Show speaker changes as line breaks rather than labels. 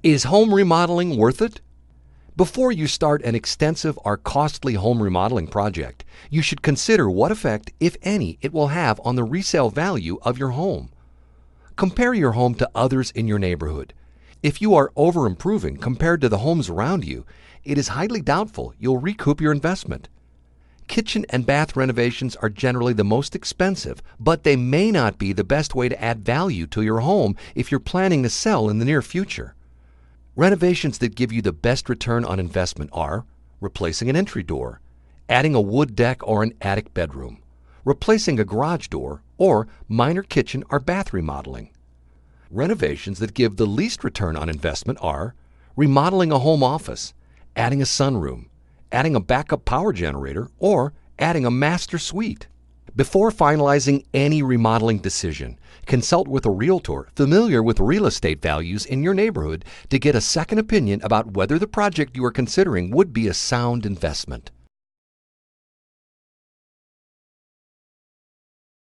Is home remodeling worth it? Before you start an extensive or costly home remodeling project, you should consider what effect, if any, it will have on the resale value of your home. Compare your home to others in your neighborhood. If you are over-improving compared to the homes around you, it is highly doubtful you'll recoup your investment. Kitchen and bath renovations are generally the most expensive, but they may not be the best way to add value to your home if you're planning to sell in the near future. Renovations that give you the best return on investment are replacing an entry door, adding a wood deck or an attic bedroom, replacing a garage door, or minor kitchen or bath remodeling. Renovations that give the least return on investment are remodeling a home office, adding a sunroom, adding a backup power generator, or adding a master suite. Before finalizing any remodeling decision, consult with a realtor familiar with real estate values in your neighborhood to get a second opinion about whether the project you are considering would be a sound investment.